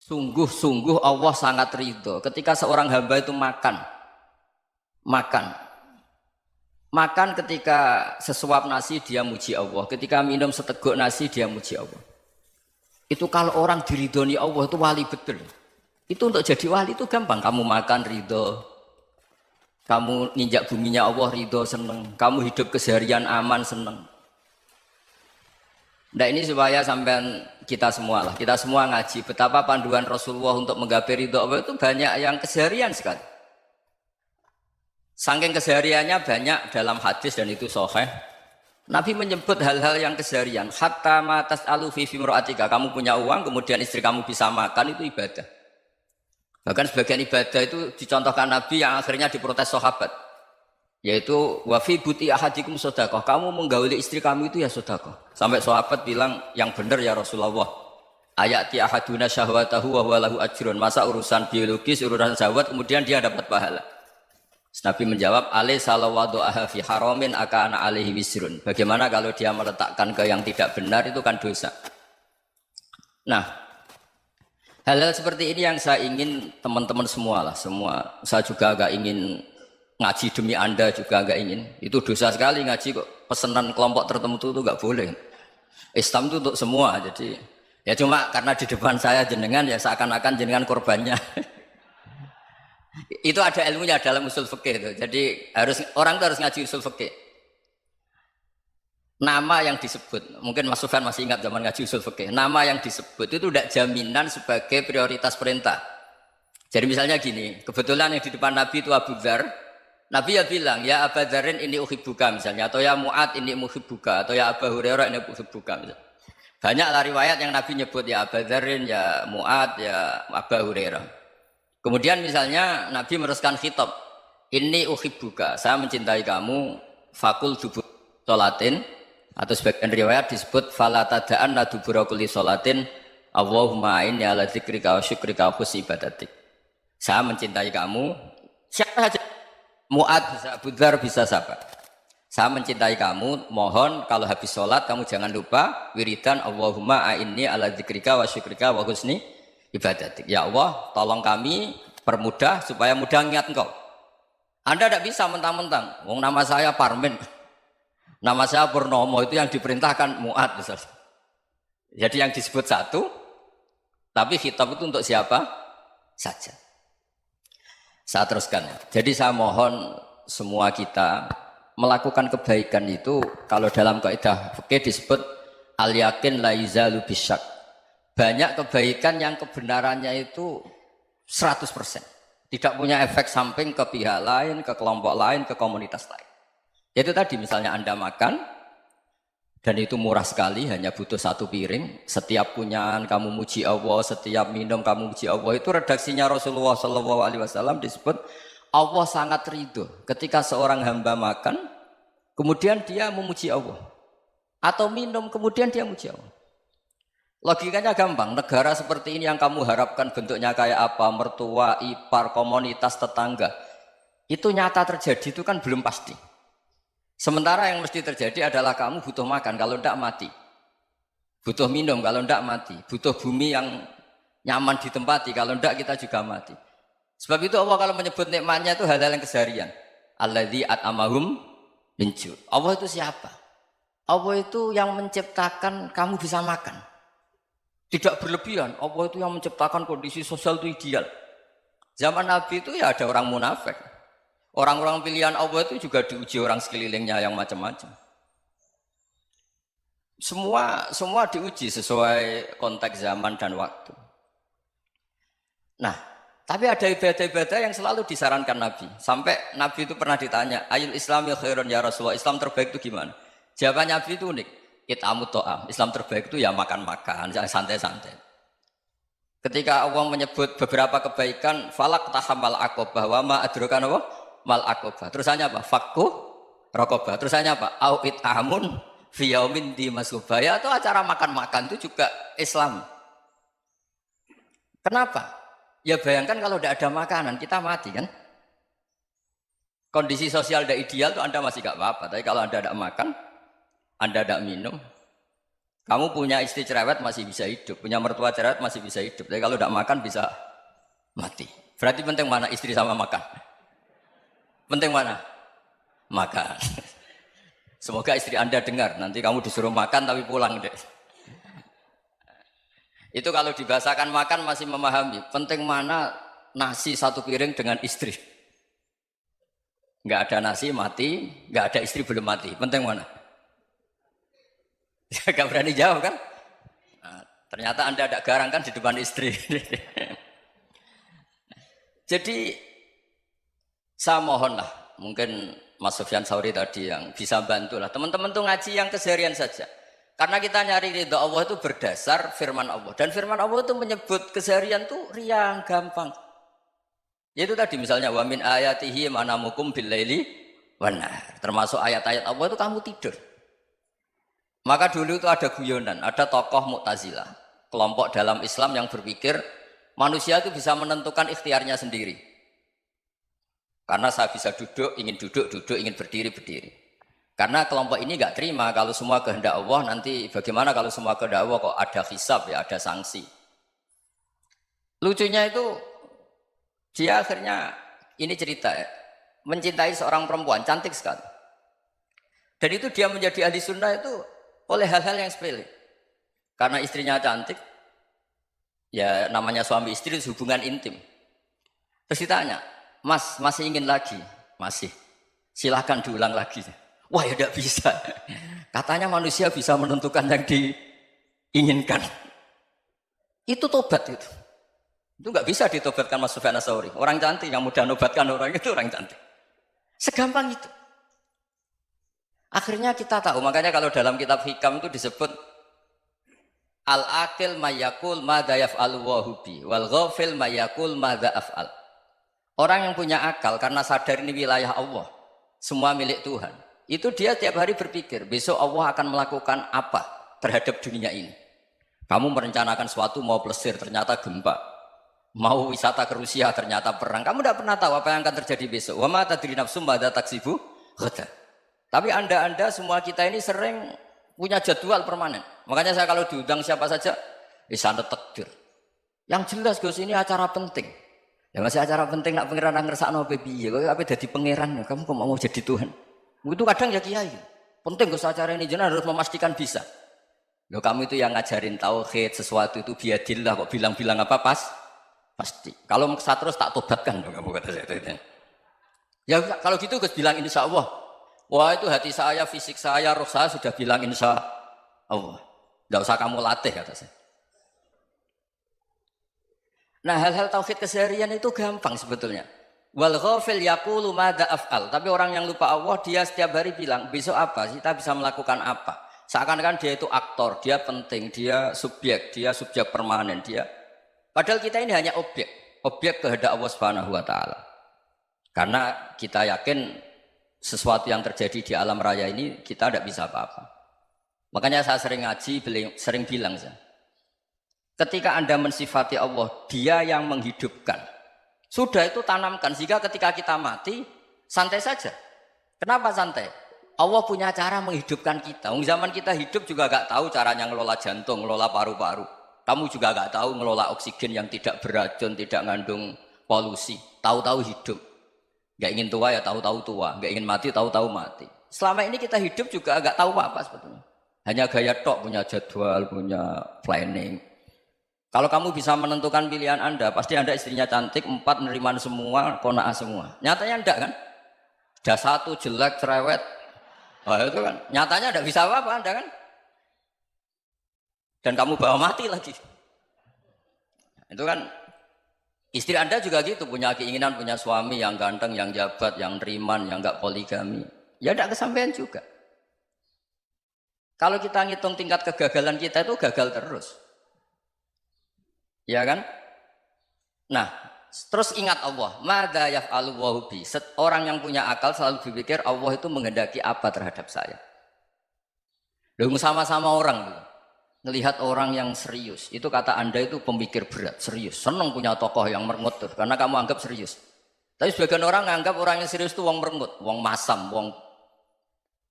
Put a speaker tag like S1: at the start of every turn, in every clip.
S1: Sungguh-sungguh Allah sangat ridho ketika seorang hamba itu makan. Makan ketika sesuap nasi dia muji Allah, ketika minum seteguk nasi dia muji Allah. Itu kalau orang diridhoni Allah itu wali betul. Itu untuk jadi wali itu gampang. Kamu makan ridho, kamu ninjak buminya Allah ridho seneng, kamu hidup keseharian aman seneng. Nah ini supaya sampai kita semua ngaji betapa panduan Rasulullah untuk menggapai ridho Allah itu banyak yang keseharian sekali. Saking kesehariannya banyak dalam hadis dan itu sahih. Nabi menyebut hal-hal yang keseharian. Hatta matas alu fi fimroatika. Kamu punya uang kemudian istri kamu bisa makan itu ibadah. Bahkan sebagian ibadah itu dicontohkan Nabi yang akhirnya diprotes sahabat. Yaitu wafi buti ahadikum sodakoh. Kamu menggauli istri kamu itu ya sodakoh. Sampai sahabat bilang yang benar ya Rasulullah. Ayati ahaduna syahwatahu wa huwa lahu ajrun. Masa urusan biologis, urusan syahwat kemudian dia dapat pahala. Nabi menjawab alai salawadu'aha fi haramin akana alaihi wisrun. Bagaimana kalau dia meletakkan ke yang tidak benar itu kan dosa. Nah, hal-hal seperti ini yang saya ingin teman-teman semua. Saya juga agak ingin ngaji demi Anda juga agak ingin. Itu dosa sekali ngaji kok pesanan kelompok tertentu itu enggak boleh. Islam itu untuk semua. Jadi ya cuma karena di depan saya jenengan ya seakan-akan jenengan korbannya. Itu ada ilmunya dalam usul fikih itu. Jadi orang itu harus ngaji usul fikih. Nama yang disebut, mungkin Mas Sufyan masih ingat zaman ngaji usul fikih. Nama yang disebut itu tidak jaminan sebagai prioritas perintah. Jadi misalnya gini, kebetulan yang di depan Nabi itu Abu Dzar. Nabi ya bilang, ya Aba Dzarin ini uhibbuka misalnya, atau ya Mu'ad ini uhibbuka, atau ya Aba Hurairah ini uhibbuka misalnya. Banyaklah riwayat yang Nabi nyebut ya Aba Dzarin, ya Mu'ad, ya Aba Hurairah. Kemudian misalnya Nabi meneruskan khitab, ini uhibbuka, saya mencintai kamu, fakul dubur sholatin, atau sebagian riwayat disebut falatadaan nadubura kulli sholatin, Allahumma inni ala dzikrika wa syukrika wa husni ibadatik. Saya mencintai kamu, siapa saja. Mu'ad bisa, Abu Dzar bisa siapa? Saya mencintai kamu, mohon kalau habis sholat kamu jangan lupa wiridan Allahumma a'inni ala dzikrika wa syukrika wa husni ibadatik. Ya Allah, tolong kami permudah supaya mudah ingat engkau. Anda tidak bisa mentang-mentang, wong nama saya Parmin, nama saya Purnomo, itu yang diperintahkan Mu'ad. Jadi yang disebut satu, tapi khitab itu untuk siapa saja. Saya teruskan. Jadi saya mohon semua kita melakukan kebaikan itu kalau dalam kaidah fikih disebut al yakin la yuzalu bisyak. Banyak kebaikan yang kebenarannya itu 100%. Tidak punya efek samping ke pihak lain, ke kelompok lain, ke komunitas lain. Itu tadi misalnya Anda makan dan itu murah sekali, hanya butuh satu piring. Setiap punyaan kamu muji Allah, setiap minum kamu muji Allah. Itu redaksinya Rasulullah SAW disebut Allah sangat ridho ketika seorang hamba makan, kemudian dia memuji Allah. Atau minum, kemudian dia muji Allah. Logikanya gampang, negara seperti ini yang kamu harapkan bentuknya kayak apa, mertua, ipar, komunitas, tetangga. Itu nyata terjadi, itu kan belum pasti. Sementara yang mesti terjadi adalah kamu butuh makan, kalau tidak mati. Butuh minum, kalau tidak mati. Butuh bumi yang nyaman ditempati, kalau tidak kita juga mati. Sebab itu Allah kalau menyebut nikmatnya itu hal-hal yang keseharian. Alladzi at'amahum min ju'. Allah itu siapa? Allah itu yang menciptakan kamu bisa makan. Tidak berlebihan. Allah itu yang menciptakan kondisi sosial itu ideal. Zaman Nabi itu ya ada orang munafik. Orang-orang pilihan Allah itu juga diuji orang sekelilingnya yang macam-macam. Semua diuji sesuai konteks zaman dan waktu. Nah, tapi ada ibadah-ibadah yang selalu disarankan Nabi. Sampai Nabi itu pernah ditanya, ayul islami khairun ya Rasulullah, Islam terbaik itu gimana? Jawaban Nabi itu unik. It'amut to'am. Islam terbaik itu ya makan-makan, jangan santai-santai. Ketika Allah menyebut beberapa kebaikan, falak tahamal aqobah wa ma adrokan apa? Mal aqobah. Terusannya apa? Fakku raqobah. Terusannya apa? Au it'amun fi yaumin di masubaya, atau acara makan-makan itu juga Islam. Kenapa? Ya bayangkan kalau tidak ada makanan, kita mati kan? Kondisi sosial tidak ideal itu Anda masih gak apa-apa. Tapi kalau Anda tidak makan, Anda tidak minum, Kamu punya istri cerewet masih bisa hidup, punya mertua cerewet masih bisa hidup. Tapi kalau tidak makan bisa mati. Berarti penting mana istri sama makan? Penting mana? Makan. Semoga istri Anda dengar. Nanti kamu disuruh makan tapi pulang deh. Itu kalau dibahasakan makan masih memahami. Penting mana nasi satu piring dengan istri. Nggak ada nasi mati, nggak ada istri belum mati. Penting mana? Gak berani jawab kan? Nah, ternyata Anda ada garang kan di depan istri. Jadi saya mohonlah, mungkin Mas Sufyan Sauri tadi yang bisa bantu lah. Teman-teman tuh ngaji yang keseharian saja. Karena kita nyari ridho Allah itu berdasar firman Allah. Dan firman Allah itu menyebut keseharian tuh riang, gampang. Yaitu tadi misalnya wa min ayatihi manamukum billaili wan nahar. Termasuk ayat-ayat Allah itu kamu tidur. Maka dulu itu ada guyonan, ada tokoh Mu'tazilah, kelompok dalam Islam yang berpikir manusia itu bisa menentukan ikhtiarnya sendiri. Karena saya bisa duduk, ingin berdiri, berdiri. Karena kelompok ini nggak terima kalau semua kehendak Allah, nanti bagaimana kalau semua kehendak Allah kok ada hisab ya, ada sanksi. Lucunya itu, dia akhirnya, ini cerita ya, mencintai seorang perempuan, cantik sekali. Dan itu dia menjadi ahli sunnah itu oleh hal-hal yang sepele. Karena istrinya cantik, ya namanya suami istri itu hubungan intim. Terus ditanya, Mas, masih ingin lagi? Masih. Silahkan diulang lagi. Wah ya tidak bisa. Katanya manusia bisa menentukan yang diinginkan. Itu tobat itu. Itu nggak bisa ditobatkan Mas Sufyan Ats-Tsauri. Orang cantik yang mudah nobatkan orang itu orang cantik. Segampang itu. Akhirnya kita tahu, makanya kalau dalam kitab Hikam itu disebut al-aqil mayyakul madza yaf'alu wa hubi wal ghafil mayyakul madza af'al. Orang yang punya akal karena sadar ini wilayah Allah, semua milik Tuhan. Itu dia tiap hari berpikir, besok Allah akan melakukan apa terhadap dunia ini. Kamu merencanakan suatu mau plesir, ternyata gempa. Mau wisata ke Rusia, ternyata perang. Kamu tidak pernah tahu apa yang akan terjadi besok. Wa ma tadri nafsum madza taksibu ghadan. Tapi anda semua kita ini sering punya jadwal permanen. Makanya saya kalau diundang siapa saja, sana takdir. Yang jelas Gus ini acara penting. Ya masih acara penting nak pangeran ngersakno piye? Kok ape dadi pangeran? Kamu kok mau jadi Tuhan? Itu kadang ya kiai. Penting Gus acara ini jenengan harus memastikan bisa. Loh kamu itu yang ngajarin tauhid, sesuatu itu biadillah kok bilang-bilang apa pasti. Kalau maksa terus tak tobatkan dong kamu kata saya. Ya kalau gitu Gus bilang insya Allah. Wah itu hati saya, fisik saya, roh saya sudah bilang insya Allah. Tidak usah kamu latih kata saya. Nah hal-hal tauhid keseharian itu gampang sebetulnya. Wal ghafil yaqulu madza af'al. Tapi orang yang lupa Allah dia setiap hari bilang besok apa? Kita bisa melakukan apa? Seakan-akan dia itu aktor, dia penting, dia subjek permanen dia. Padahal kita ini hanya objek kehendak Allah Subhanahu wa taala. Karena kita yakin sesuatu yang terjadi di alam raya ini kita tidak bisa apa-apa. Makanya saya sering ngaji, sering bilang saya, ketika Anda mensifati Allah, Dia yang menghidupkan. Sudah itu tanamkan sehingga ketika kita mati santai saja. Kenapa santai? Allah punya cara menghidupkan kita. Zaman kita hidup juga gak tahu caranya ngelola jantung, ngelola paru-paru. Kamu juga gak tahu ngelola oksigen yang tidak beracun, tidak mengandung polusi. Tahu-tahu hidup. Gak ingin tua ya tahu-tahu tua, gak ingin mati tahu-tahu mati. Selama ini kita hidup juga agak tahu apa sebetulnya. Hanya gaya tok, punya jadwal, punya planning. Kalau kamu bisa menentukan pilihan Anda, pasti Anda istrinya cantik, 4 neriman semua, qanaah semua. Nyatanya enggak kan? Ada 1 jelek, cerewet. Wah itu kan, nyatanya enggak bisa apa-apa Anda kan? Dan kamu bawa mati lagi. Itu kan istri Anda juga gitu, punya keinginan punya suami yang ganteng, yang jabat, yang riman, yang enggak poligami. Ya enggak kesampaian juga. Kalau kita ngitung tingkat kegagalan kita itu gagal terus. Ya kan? Nah, terus ingat Allah. Madza yaf'alu wa bi. Orang yang punya akal selalu berpikir Allah itu menghendaki apa terhadap saya. Loh sama-sama orang melihat orang yang serius. Itu kata Anda itu pemikir berat, serius. Senang punya tokoh yang merengut tuh, karena kamu anggap serius. Tapi sebagian orang anggap orang yang serius itu wong merengut, wong masam, wong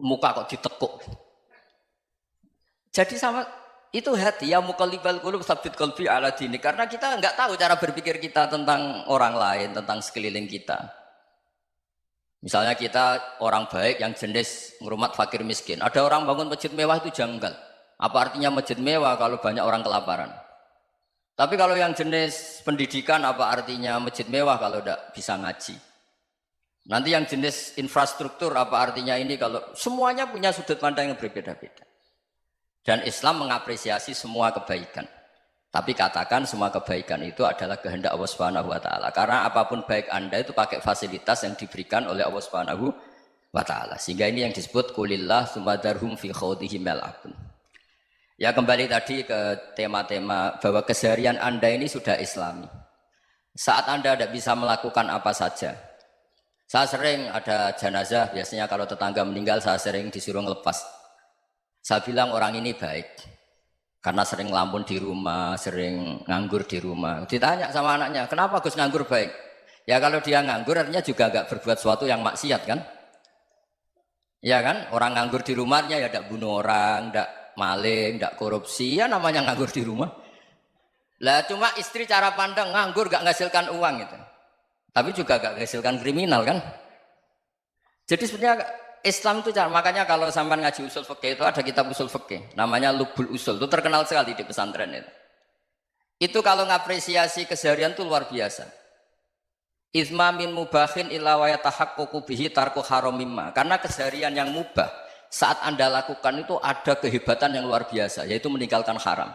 S1: muka kok ditekuk. Jadi sama Itu hati, ya muqallibal qulub tsabbit qalbi ala dinik. Karena kita nggak tahu cara berpikir kita tentang orang lain, tentang sekeliling kita. Misalnya kita orang baik yang jenis ngrumat fakir miskin. Ada orang bangun masjid mewah itu janggal. Apa artinya masjid mewah kalau banyak orang kelaparan? Tapi kalau yang jenis pendidikan apa artinya masjid mewah kalau tidak bisa ngaji? Nanti yang jenis infrastruktur apa artinya ini kalau semuanya punya sudut pandang yang berbeda-beda. Dan Islam mengapresiasi semua kebaikan. Tapi katakan semua kebaikan itu adalah kehendak Allah Subhanahu wa taala. Karena apapun baik Anda itu pakai fasilitas yang diberikan oleh Allah Subhanahu wa taala. Sehingga ini yang disebut kulillah sumadarhum fi khawdihim yal'abun. Ya kembali tadi ke tema-tema bahwa keseharian Anda ini sudah Islami. Saat Anda tidak bisa melakukan apa saja. Saya sering ada jenazah, biasanya kalau tetangga meninggal saya sering disuruh ngelepas. Saya bilang orang ini baik karena sering ngelamun di rumah, sering nganggur di rumah. Ditanya sama anaknya, kenapa Gus nganggur baik? Ya kalau dia nganggur artinya juga agak berbuat sesuatu yang maksiat kan? Ya kan? Orang nganggur di rumahnya ya tidak bunuh orang, tidak maling, tidak korupsi, ya namanya nganggur di rumah. Lah cuma istri cara pandang nganggur gak menghasilkan uang gitu. Tapi juga gak menghasilkan kriminal kan? Jadi sebenarnya Islam itu makanya kalau sampai ngaji usul fikih itu ada kitab usul fikih namanya Lubul Usul, itu terkenal sekali di pesantren itu. Itu kalau ngapresiasi keseharian itu luar biasa. Izma min mubahin illa wa yatahaqqaqu bihi tarku haramimma. Karena keseharian yang mubah saat Anda lakukan itu ada kehebatan yang luar biasa, yaitu meninggalkan haram.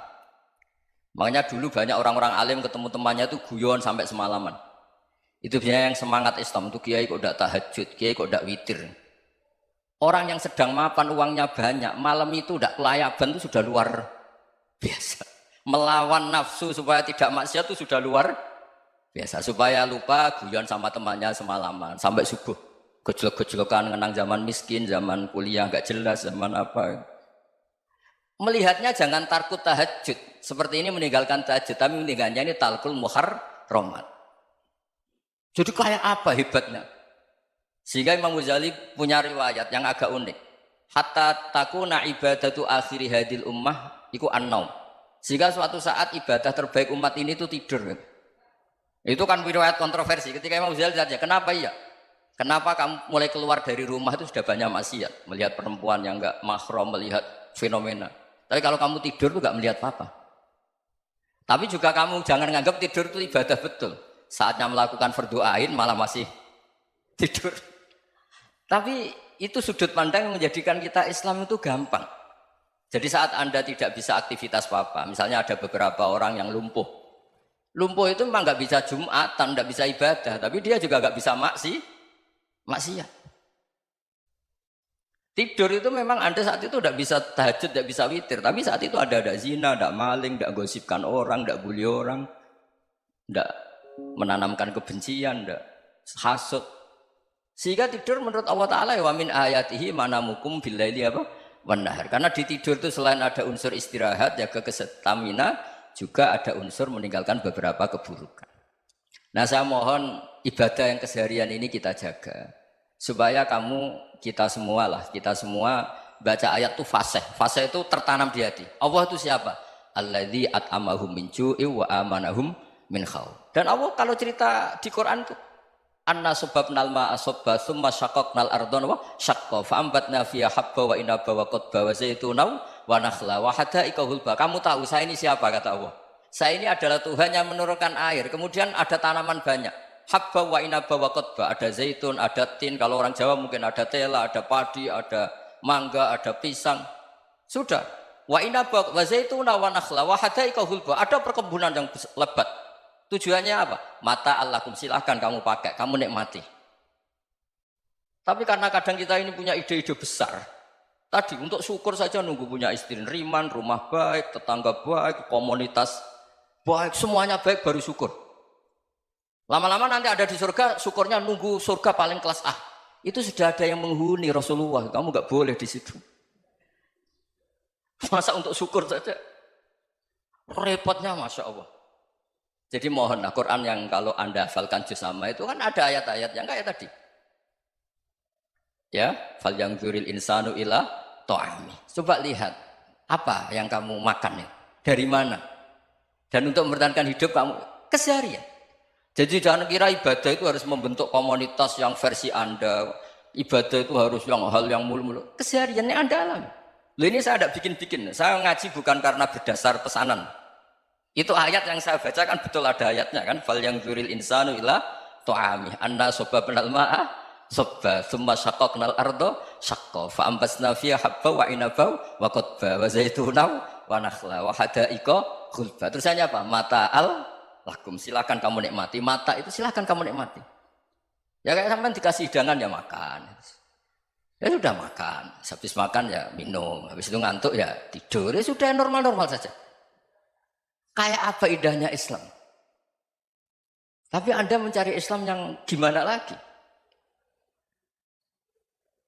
S1: Makanya dulu banyak orang-orang alim ketemu temannya itu guyon sampai semalaman. Itu biasanya yang semangat Islam itu kiai kok tidak tahajud, kiai kok tidak witir. Orang yang sedang mapan uangnya banyak, malam itu tidak kelayaban itu sudah luar biasa. Melawan nafsu supaya tidak maksiat itu sudah luar biasa. Supaya lupa guyon sama temannya semalaman sampai subuh. Gejlok-gejlokan mengenang zaman miskin, zaman kuliah nggak jelas, zaman apa. Melihatnya jangan takut tahajud. Seperti ini meninggalkan tahajud, tapi meninggalnya ini talkul muharramat. Jadi kayak apa hebatnya? Sehingga Imam Ghazali punya riwayat yang agak unik. Hatta takuna ibadatu akhiri hadil ummah iku an-naum. Sehingga suatu saat ibadah terbaik umat ini itu tidur. Itu kan riwayat kontroversi. Ketika Imam Ghazali ditanya, kenapa iya? Kenapa kamu mulai keluar dari rumah itu sudah banyak maksiat? Melihat perempuan yang enggak mahram, melihat fenomena. Tapi kalau kamu tidur itu enggak melihat apa-apa. Tapi juga kamu jangan menganggap tidur itu ibadah betul. Saatnya melakukan fardu ain malah masih tidur. Tapi itu sudut pandang yang menjadikan kita Islam itu gampang. Jadi saat Anda tidak bisa aktivitas apa-apa, misalnya ada beberapa orang yang lumpuh. Lumpuh itu memang nggak bisa Jumatan, nggak bisa ibadah, tapi dia juga nggak bisa maksiat. Tidur itu memang Anda saat itu tidak bisa tahajud, tidak bisa witir, tapi saat itu ada zina, ada maling, tidak gosipkan orang, tidak bully orang, tidak menanamkan kebencian, tidak hasud. Sehingga tidur menurut Allah Ta'ala wa min ayatihi manamukum billaili apa? Wan-nahar. Karena di tidur itu selain ada unsur istirahat, jaga kestamina, juga ada unsur meninggalkan beberapa keburukan. Nah saya mohon ibadah yang keseharian ini kita jaga. Supaya kita semua baca ayat itu fasih. Fasih itu tertanam di hati. Allah itu siapa? Alladzi at'amahum min ju'i wa amanahum min khauf. Dan Allah kalau cerita di Quran itu anna subabnal ma'a subba thumma syaqaqnal ardhan wa syaqqa fa ambatna fiha habba wa inaba wa qadba wa zaituna wa nakhla wa hadaika hulba. Kamu tahu saya ini siapa kata Allah? Saya ini adalah Tuhan yang menurunkan air. Kemudian ada tanaman banyak. Habba wa inaba wa qadba, ada zaitun, ada tin, kalau orang Jawa mungkin ada tela, ada padi, ada mangga, ada pisang. Sudah. Wa inaba wa zaituna wa nakhla wa hadaika hulba. Ada perkebunan yang lebat. Tujuannya apa? Mata Allahkum, silahkan kamu pakai, kamu nikmati. Tapi karena kadang kita ini punya ide-ide besar. Tadi untuk syukur saja nunggu punya istri riman, rumah baik, tetangga baik, komunitas baik, semuanya baik baru syukur. Lama-lama nanti ada di surga, syukurnya nunggu surga paling kelas A. Itu sudah ada yang menghuni Rasulullah, kamu nggak boleh di situ. Masa untuk syukur saja? Repotnya Masya Allah. Jadi mohon Quran yang kalau Anda hafalkan juz sama itu kan ada ayat-ayat yang kayak tadi. Ya, fal yang dzuril insanu ila ta'ami. Coba lihat. Apa yang kamu makan ya? Dari mana? Dan untuk mempertahankan hidup kamu keseharian. Jadi jangan kira ibadah itu harus membentuk komunitas yang versi Anda. Ibadah itu harus yang hal yang mulu-mulu. Kesehariannya Anda alami. Loh ini saya tidak bikin-bikin. Saya ngaji bukan karena berdasar pesanan. Itu ayat yang saya baca kan betul ada ayatnya kan. Fal yang dzuril insanu ila tu'ami. Anna soba benal ma'a soba. Thumma syaqaqnal ardo syaqqa. Fa'ambasna fiha habba wa inabau wa qodba. Wa zaitunaw wa nakhla wa hadaika khulba. Terusannya apa? Mata'al lakum. Silakan kamu nikmati. Mata itu silakan kamu nikmati. Ya kayak sampai dikasih hidangan ya makan. Ya sudah makan. Habis makan ya minum. Habis itu ngantuk ya tidur. Ya sudah normal-normal saja. Kayak apa indahnya Islam. Tapi Anda mencari Islam yang gimana lagi?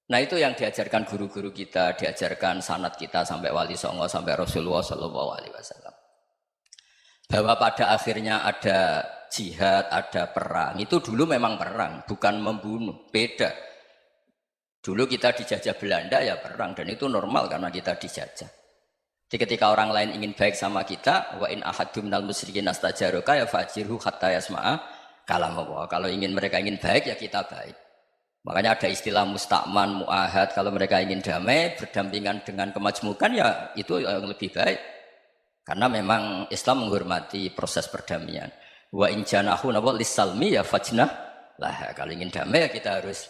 S1: Nah itu yang diajarkan guru-guru kita, diajarkan sanad kita sampai Wali Songo, sampai Rasulullah SAW. Bahwa pada akhirnya ada jihad, ada perang. Itu dulu memang perang, bukan membunuh. Beda. Dulu kita dijajah Belanda ya perang. Dan itu normal karena kita dijajah. Jadi ketika orang lain ingin baik sama kita, wa in ahadum minal musyrikin astajaroka ya fajirhu hatta yasma'a kalam Allah. Kalau mereka ingin baik ya kita baik. Makanya ada istilah mustakman, mu'ahad. Kalau mereka ingin damai, berdampingan dengan kemajmukan ya itu yang lebih baik. Karena memang Islam menghormati proses perdamaian. Wa in janahu lisalmi ya fajnah lah. Kalau ingin damai ya kita harus